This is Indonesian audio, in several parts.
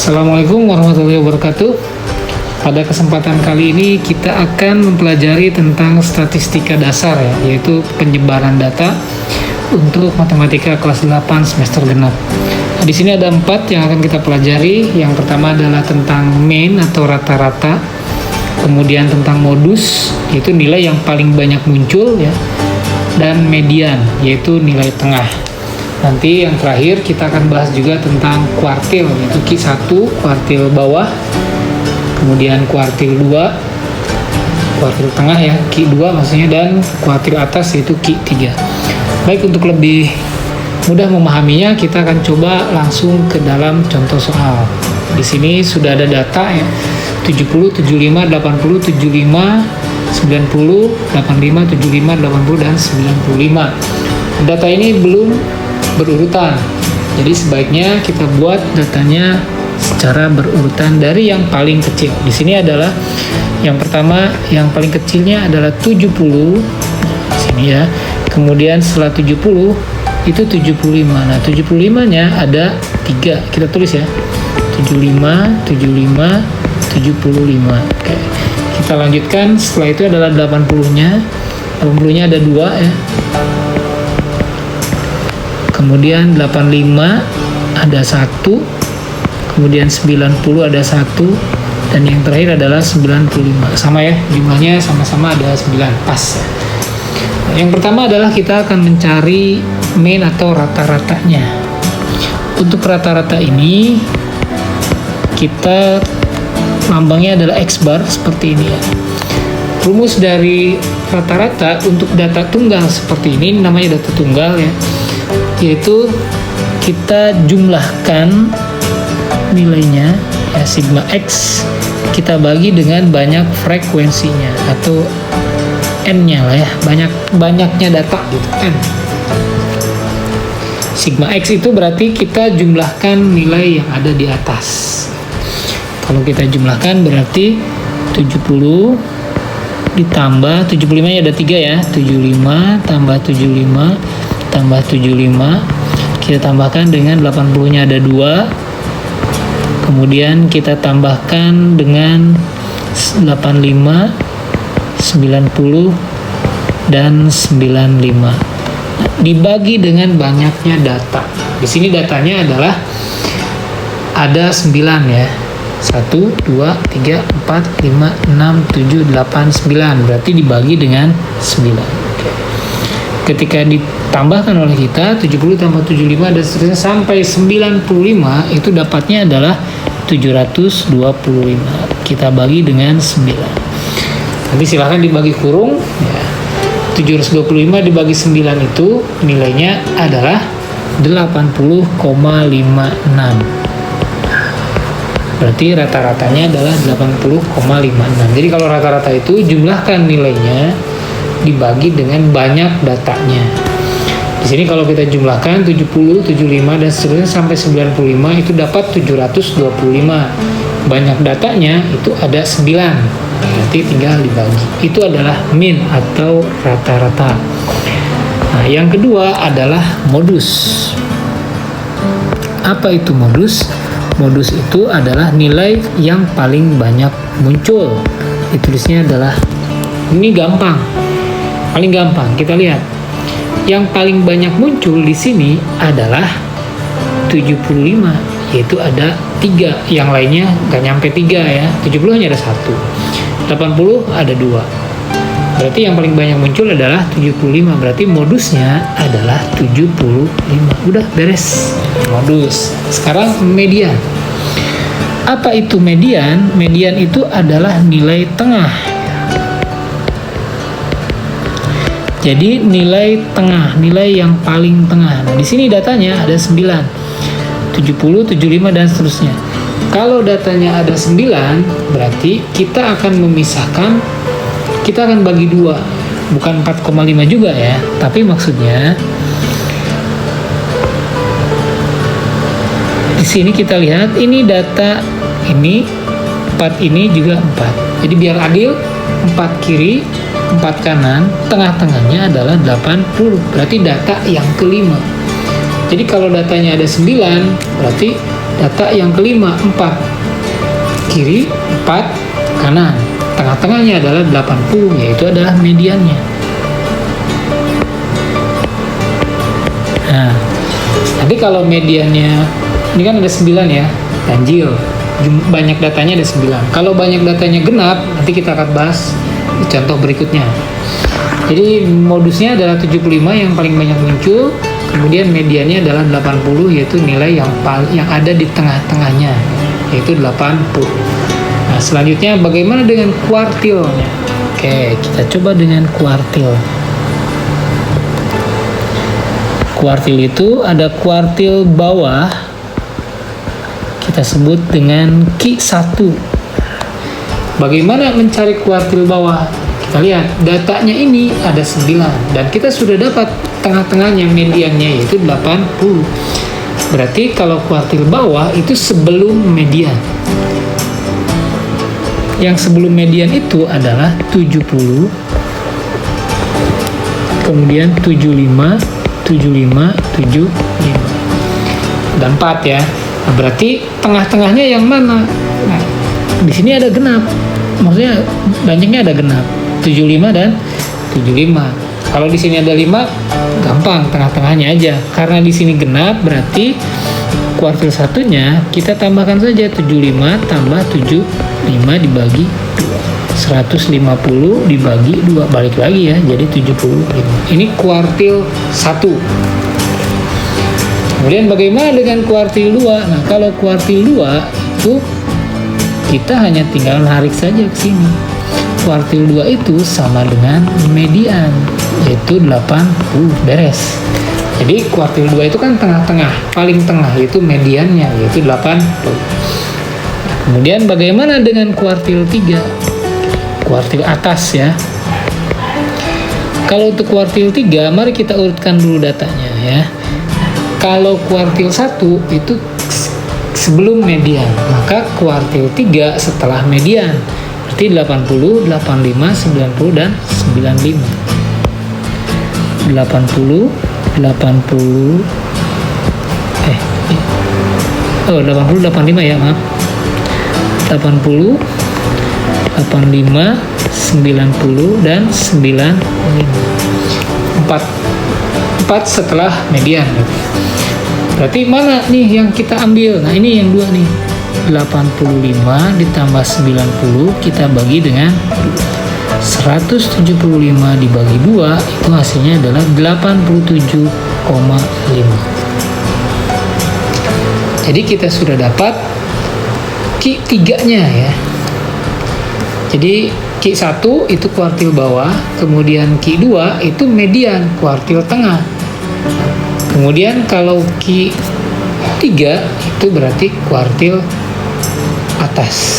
Assalamualaikum warahmatullahi wabarakatuh. Pada kesempatan kali ini kita akan mempelajari tentang statistika dasar ya, yaitu penyebaran data untuk matematika kelas 8 semester genap. Nah, di sini ada 4 yang akan kita pelajari. Yang pertama adalah tentang mean atau rata-rata. Kemudian tentang modus, yaitu nilai yang paling banyak muncul ya. Dan median, yaitu nilai tengah. Nanti yang terakhir kita akan bahas juga tentang kuartil, yaitu Q1, kuartil bawah, kemudian kuartil 2, kuartil tengah ya, Q2 maksudnya, dan kuartil atas yaitu Q3. Baik, untuk lebih mudah memahaminya, kita akan coba langsung ke dalam contoh soal. Di sini sudah ada data ya, 70, 75, 80, 75, 90, 85, 75, 80, dan 95. Data ini belum berurutan, jadi sebaiknya kita buat datanya secara berurutan dari yang paling kecil. Di sini adalah yang pertama, yang paling kecilnya adalah 70 sini ya. Kemudian setelah 70 itu 75. Nah, 75-nya ada 3. Kita tulis ya. 75, 75, 75. Oke. Kita lanjutkan, setelah itu adalah 80-nya. 80-nya ada 2 ya. Kemudian 85 ada 1, kemudian 90 ada 1, dan yang terakhir adalah 95. Sama ya, jumlahnya sama-sama ada 9, pas. Yang pertama adalah kita akan mencari mean atau rata-ratanya. Untuk rata-rata ini kita lambangnya adalah X bar seperti ini ya. Rumus dari rata-rata untuk data tunggal seperti ini namanya data tunggal ya, yaitu kita jumlahkan nilainya ya, sigma X kita bagi dengan banyak frekuensinya atau N-nya lah ya, banyaknya data gitu, N. Sigma X itu berarti kita jumlahkan nilai yang ada di atas. Kalau kita jumlahkan berarti 70 ditambah 75-nya ada 3 ya, 75 tambah 75 tambah 75, kita tambahkan dengan 80-nya ada 2, kemudian kita tambahkan dengan 85, 90, dan 95. Dibagi dengan banyaknya data. Di sini datanya adalah ada 9 ya. 1, 2, 3, 4, 5, 6, 7, 8, 9. Berarti dibagi dengan 9. Ketika ditambahkan oleh kita 70 tambah 75 dan seterusnya sampai 95, itu dapatnya adalah 725. Kita bagi dengan 9. Nanti silahkan dibagi kurung ya. 725 dibagi 9 itu nilainya adalah 80,56. Berarti rata-ratanya adalah 80,56. Jadi kalau rata-rata itu jumlahkan nilainya dibagi dengan banyak datanya. Di sini kalau kita jumlahkan 70, 75 dan seterusnya sampai 95 itu dapat 725. Banyak datanya itu ada 9. Berarti tinggal dibagi. Itu adalah mean atau rata-rata. Nah, yang kedua adalah modus. Apa itu modus? Modus itu adalah nilai yang paling banyak muncul. Ditulisnya adalah, ini gampang. Paling gampang kita lihat. Yang paling banyak muncul di sini adalah 75, yaitu ada 3. Yang lainnya nggak nyampe 3 ya. 70 hanya ada 1. 80 ada 2. Berarti yang paling banyak muncul adalah 75. Berarti modusnya adalah 75. Udah beres modus. Sekarang median. Apa itu median? Median itu adalah nilai tengah. Jadi nilai tengah, nilai yang paling tengah. Nah, di sini datanya ada 9, 70, 75 dan seterusnya. Kalau datanya ada 9, berarti kita akan memisahkan, kita akan bagi 2. Bukan 4,5 juga ya, tapi maksudnya di sini kita lihat ini data ini 4, ini juga 4. Jadi biar adil, 4 kiri, 4 kanan, tengah-tengahnya adalah 80. Berarti data yang kelima. Jadi kalau datanya ada 9, berarti data yang kelima 4. Kiri 4, kanan. Tengah-tengahnya adalah 80, yaitu adalah mediannya. Nah, nanti kalau mediannya, ini kan ada 9 ya, ganjil. Banyak datanya ada 9. Kalau banyak datanya genap, nanti kita akan bahas di contoh berikutnya. Jadi modusnya adalah 75 yang paling banyak muncul, kemudian mediannya adalah 80, yaitu nilai yang ada di tengah-tengahnya, yaitu 80. Nah, selanjutnya bagaimana dengan kuartilnya? Oke, kita coba dengan kuartil. Kuartil itu ada kuartil bawah, kita sebut dengan Q1. Bagaimana mencari kuartil bawah? Kita lihat datanya ini ada 9 dan kita sudah dapat tengah-tengahnya, mediannya yaitu 80. Berarti kalau kuartil bawah itu sebelum median. Yang sebelum median itu adalah 70, kemudian 75, 75, 75. Ada 4 ya. Nah, berarti tengah-tengahnya yang mana? Nah, di sini ada genap. Maksudnya banyaknya ada genap. 75 dan 75. Kalau di sini ada 5, gampang tengah-tengahnya aja. Karena di sini genap, berarti kuartil satunya kita tambahkan saja 75 tambah 75 dibagi 2. 150 dibagi 2, balik lagi ya, jadi 75. Ini kuartil 1. Kemudian bagaimana dengan kuartil 2? Nah, kalau kuartil 2 itu kita hanya tinggal narik saja ke sini. Kuartil 2 itu sama dengan median, yaitu 80, beres. Jadi kuartil 2 itu kan tengah-tengah, paling tengah, yaitu mediannya, yaitu 80. Kemudian bagaimana dengan kuartil 3? Kuartil atas ya. Kalau untuk kuartil 3, mari kita urutkan dulu datanya ya. Kalau kuartil 1 itu sebelum median, maka kuartil 3 setelah median. Berarti 80, 85, 90 dan 95. 80, 80 80, 85 ya, maaf. 80, 85, 90 dan 95. 4 setelah median. Berarti mana nih yang kita ambil? Nah, ini yang 2 nih. 85 ditambah 90 kita bagi dengan 175 dibagi 2, itu hasilnya adalah 87,5. Jadi kita sudah dapat Q3-nya ya. Jadi Q1 itu kuartil bawah, kemudian Q2 itu median, kuartil tengah. Kemudian kalau Q3 itu berarti kuartil atas.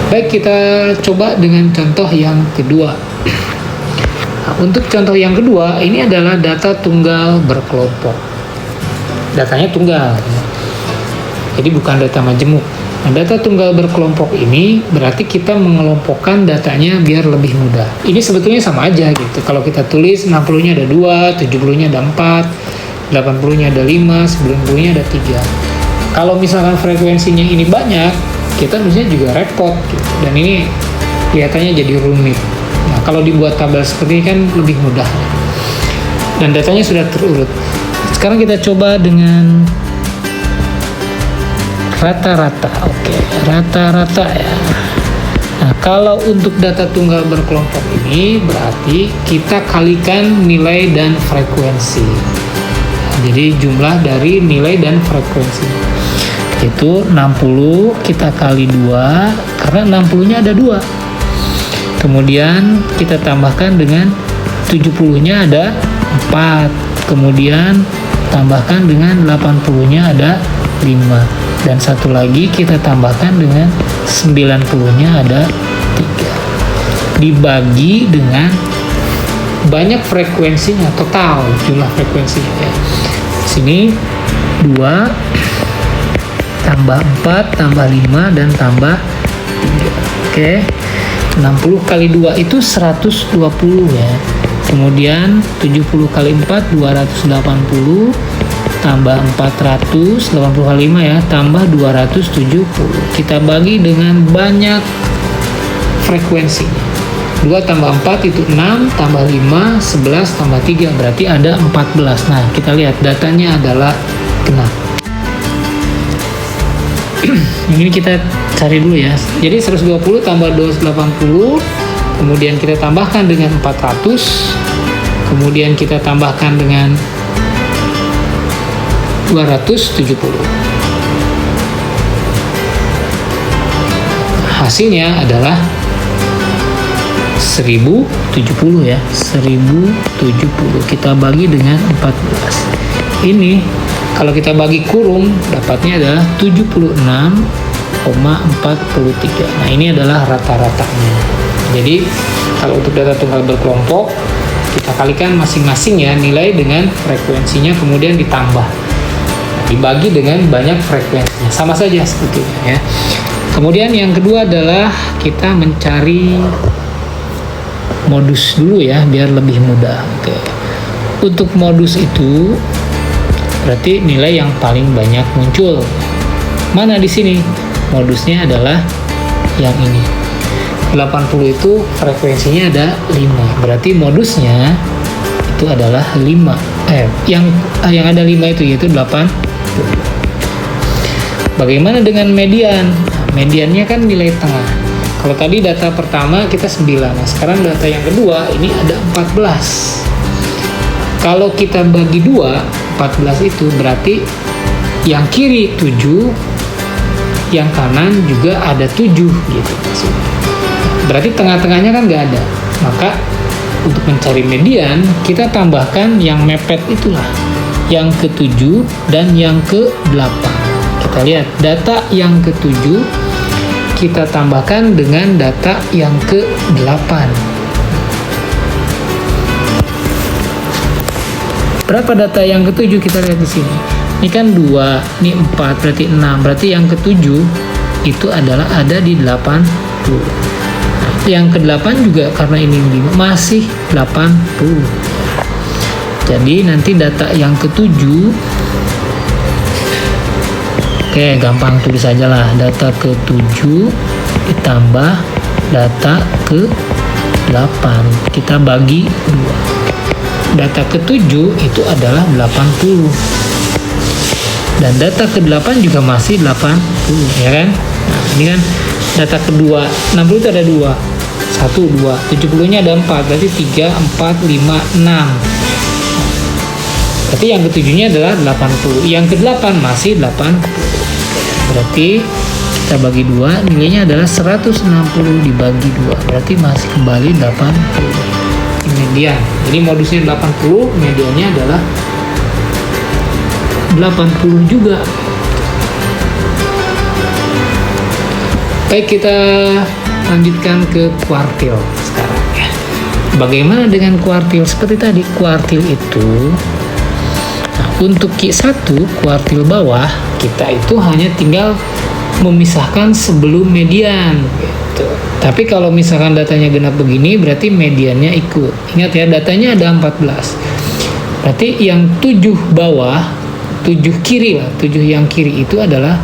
Baik, kita coba dengan contoh yang kedua. Nah, untuk contoh yang kedua, ini adalah data tunggal berkelompok. Datanya tunggal, jadi bukan data majemuk. Nah, data tunggal berkelompok ini berarti kita mengelompokkan datanya biar lebih mudah. Ini sebetulnya sama aja gitu. Kalau kita tulis 60-nya ada 2, 70-nya ada 4, 80-nya ada 5, 90-nya ada 3. Kalau misalkan frekuensinya ini banyak, kita misalnya juga repot gitu. Dan ini kelihatannya jadi rumit. Nah, kalau dibuat tabel seperti ini kan lebih mudah. Dan datanya sudah terurut. Sekarang kita coba dengan rata-rata. Oke, rata-rata ya. Nah, kalau untuk data tunggal berkelompok ini berarti kita kalikan nilai dan frekuensi. Jadi jumlah dari nilai dan frekuensi. Itu 60 kita kali 2, karena 60-nya ada 2. Kemudian kita tambahkan dengan 70-nya ada 4. Kemudian tambahkan dengan 80-nya ada 5. Dan satu lagi kita tambahkan dengan 90-nya ada 3. Dibagi dengan banyak frekuensinya, total jumlah frekuensinya ya. Sini 2 tambah 4 tambah 5 dan tambah 3. Oke. 60 kali 2 itu 120 ya. Kemudian 70 kali 4 280. tambah 485 ya, tambah 270. Kita bagi dengan banyak frekuensi. 2 tambah 4 itu 6, tambah 5, 11, tambah 3, berarti ada 14. Nah, kita lihat datanya adalah genap. Ini kita cari dulu ya. Jadi 120 tambah 280, kemudian kita tambahkan dengan 400, kemudian kita tambahkan dengan 270. Hasilnya adalah 1070 ya, 1070 kita bagi dengan 14. Ini kalau kita bagi kurung dapatnya adalah 76,43. Nah, ini adalah rata-ratanya. Jadi kalau untuk data tunggal berkelompok kita kalikan masing-masing ya nilai dengan frekuensinya, kemudian ditambah, dibagi dengan banyak frekuensinya, sama saja sebetulnya ya. Kemudian yang kedua adalah kita mencari modus dulu ya, biar lebih mudah. Oke. Untuk modus itu berarti nilai yang paling banyak muncul. Mana di sini? Modusnya adalah yang ini. 80 itu frekuensinya ada 5. Berarti modusnya itu adalah 5. Yang ada 5 itu yaitu 80. Bagaimana dengan median? Mediannya kan nilai tengah. Kalau tadi data pertama kita 9, nah sekarang data yang kedua ini ada 14. Kalau kita bagi 2, 14 itu berarti yang kiri 7, yang kanan juga ada 7 gitu. Berarti tengah-tengahnya kan nggak ada. Maka untuk mencari median kita tambahkan yang mepet itulah, yang ke-7 dan yang ke-8. Kita lihat data yang ke-7 kita tambahkan dengan data yang ke-8. Berapa data yang ke-7 kita lihat di sini. Ini kan 2, ini 4, berarti 6. Berarti yang ke-7 itu adalah ada di 80. Yang ke-8 juga karena ini 5 masih 80. Jadi nanti data yang ke-7, oke, gampang tulis aja lah, data ke-7 ditambah data ke-8. Kita bagi 2. Data ke-7 itu adalah 80. Dan data ke-8 juga masih 80, ya kan? Nah, ini kan data kedua, 60 itu ada 2. 1, 2. 70-nya ada 4, berarti 3, 4, 5, 6. Berarti yang ke-7-nya adalah 80. Yang ke-8 masih 80. Berarti kita bagi 2, nilainya adalah 160 dibagi 2. Berarti masih kembali 80. Median. Jadi modusnya 80, mediannya adalah 80 juga. Baik, kita lanjutkan ke kuartil sekarang ya. Bagaimana dengan kuartil? Seperti tadi, kuartil itu untuk Q1 kuartil bawah kita itu hanya tinggal memisahkan sebelum median gitu. Tapi kalau misalkan datanya genap begini berarti mediannya ikut. Ingat ya, datanya ada 14. Berarti yang 7 bawah, 7 kiri lah, 7 yang kiri itu adalah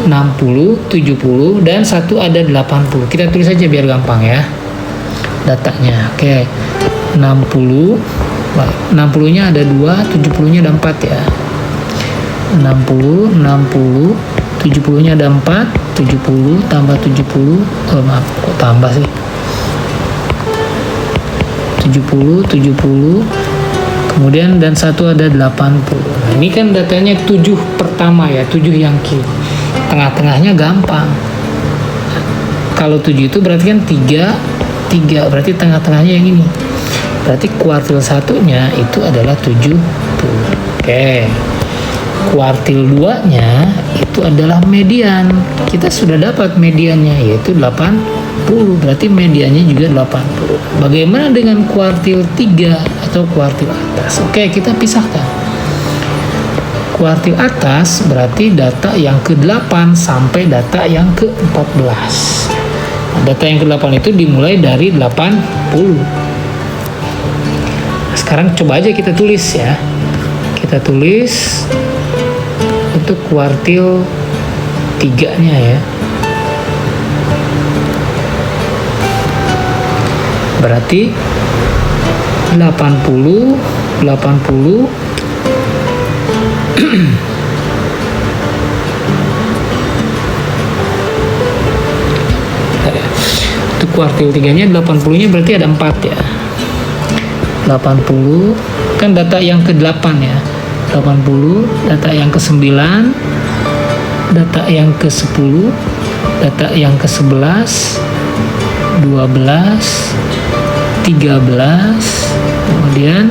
60, 70 dan satu ada 80. Kita tulis aja biar gampang ya datanya. Oke. 60, 60-nya ada 2, 70-nya ada 4 ya. 60, 60, 70-nya ada 4, 70 tambah 70, maaf, kok tambah sih? 70, 70, kemudian dan satu ada 80. Nah, ini kan datanya 7 pertama ya, 7 yang kiri. Tengah-tengahnya gampang. Kalau 7 itu berarti kan 3, berarti tengah-tengahnya yang ini. Berarti kuartil satunya itu adalah 70. Oke. Kuartil 2-nya itu adalah median. Kita sudah dapat mediannya yaitu 80. Berarti mediannya juga 80. Bagaimana dengan kuartil 3 atau kuartil atas? Oke, kita pisahkan. Kuartil atas berarti data yang ke-8 sampai data yang ke-14. Nah, data yang ke-8 itu dimulai dari 80. Sekarang coba aja kita tulis ya. Kita tulis untuk kuartil 3-nya ya. Berarti 80 untuk kuartil 3-nya 80-nya berarti ada 4 ya. 80 kan data yang ke-8 ya. 80, data yang ke-9, data yang ke-10, data yang ke-11, 12, 13, kemudian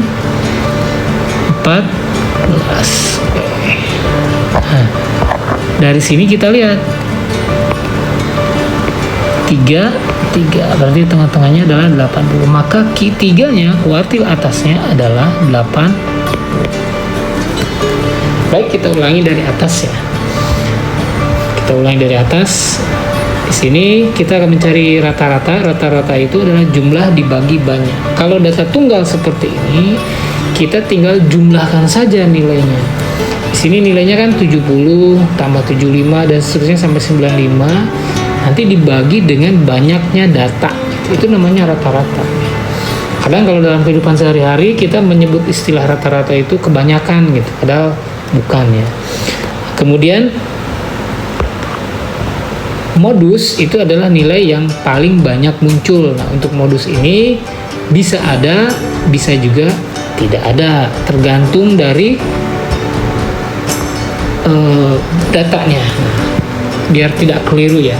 14. Nah, dari sini kita lihat 3 berarti tengah-tengahnya adalah 80, maka Q3-nya kuartil atasnya adalah 8. Baik, kita ulangi dari atas ya. Kita ulangi dari atas. Di sini kita akan mencari rata-rata. Rata-rata itu adalah jumlah dibagi banyak. Kalau data tunggal seperti ini, kita tinggal jumlahkan saja nilainya. Di sini nilainya kan 70 tambah 75 dan seterusnya sampai 95. Nanti dibagi dengan banyaknya data, itu namanya rata-rata. Kadang kalau dalam kehidupan sehari-hari kita menyebut istilah rata-rata itu kebanyakan gitu, padahal bukan ya. Kemudian modus itu adalah nilai yang paling banyak muncul. Nah, untuk modus ini bisa ada, bisa juga tidak ada, tergantung dari datanya. Biar tidak keliru ya.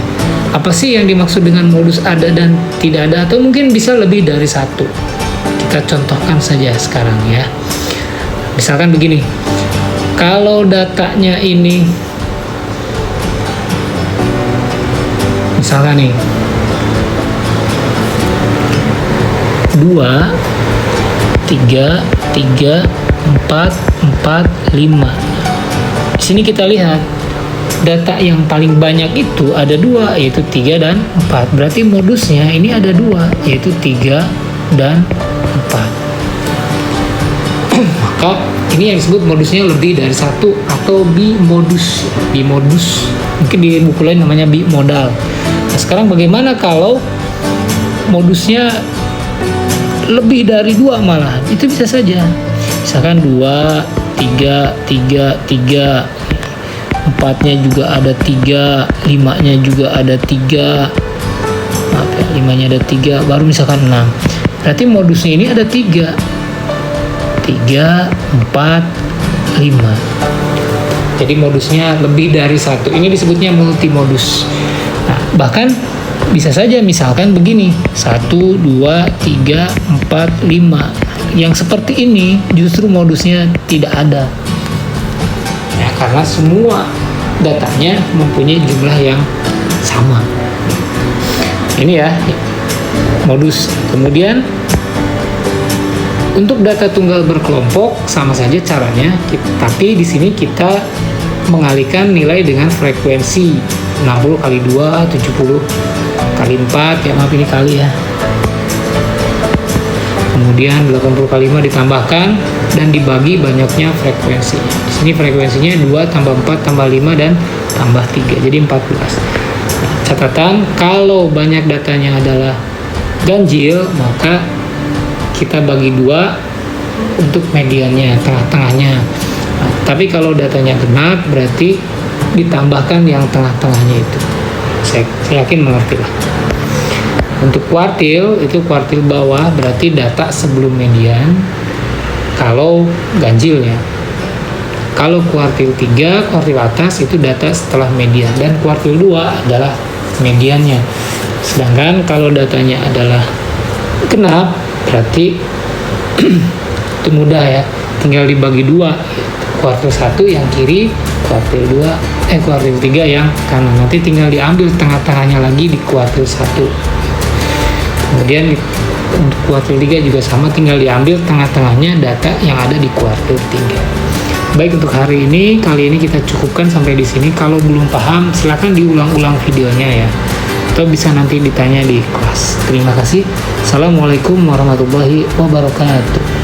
Apa sih yang dimaksud dengan modus ada dan tidak ada, atau mungkin bisa lebih dari satu. Kita contohkan saja sekarang ya. Misalkan begini, kalau datanya ini, misalkan nih 2, 3, 3, 4, 4, 5. Di sini kita lihat data yang paling banyak itu ada 2, yaitu 3 dan 4. Berarti modusnya ini ada 2, yaitu 3 dan 4. Maka ini yang disebut modusnya lebih dari satu atau bimodus. Bimodus, mungkin di buku lain namanya bimodal. Nah, sekarang bagaimana kalau modusnya lebih dari 2 malah? Itu bisa saja. Misalkan 2, 3, 3, 3. 4-nya juga ada 3, 5-nya juga ada 3, maaf ya, 5-nya ada 3, baru misalkan 6. Berarti modusnya ini ada 3, 4, 5. Jadi modusnya lebih dari satu. Ini disebutnya multimodus. Nah, bahkan bisa saja misalkan begini, 1, 2, 3, 4, 5. Yang seperti ini justru modusnya tidak ada. Ya, karena semua datanya mempunyai jumlah yang sama. Ini ya modus. Kemudian untuk data tunggal berkelompok sama saja caranya, tapi di sini kita mengalihkan nilai dengan frekuensi 60 kali 2, 70 kali 4, ya maaf ini kali ya. Kemudian 80 kali 5 ditambahkan dan dibagi banyaknya frekuensinya. Di sini frekuensinya 2 tambah 4 tambah 5 dan tambah 3, jadi 14. Nah, catatan, kalau banyak datanya adalah ganjil, maka kita bagi 2 untuk mediannya, tengah-tengahnya. Nah, tapi kalau datanya genap, berarti ditambahkan yang tengah-tengahnya itu. Saya yakin mengerti lah. Untuk kuartil, itu kuartil bawah berarti data sebelum median kalau ganjil ya. Kalau kuartil 3, kuartil atas itu data setelah median, dan kuartil 2 adalah mediannya. Sedangkan kalau datanya adalah genap, berarti itu mudah ya, tinggal dibagi 2. Kuartil 1 yang kiri, kuartil 3 yang kanan. Nanti tinggal diambil tengah-tengahnya lagi di kuartil 1. Kemudian untuk kuartil 3 juga sama, tinggal diambil tengah-tengahnya data yang ada di kuartil 3. Baik, untuk hari ini, kali ini kita cukupkan sampai di sini. Kalau belum paham, silakan diulang-ulang videonya ya, atau bisa nanti ditanya di kelas. Terima kasih. Assalamualaikum warahmatullahi wabarakatuh.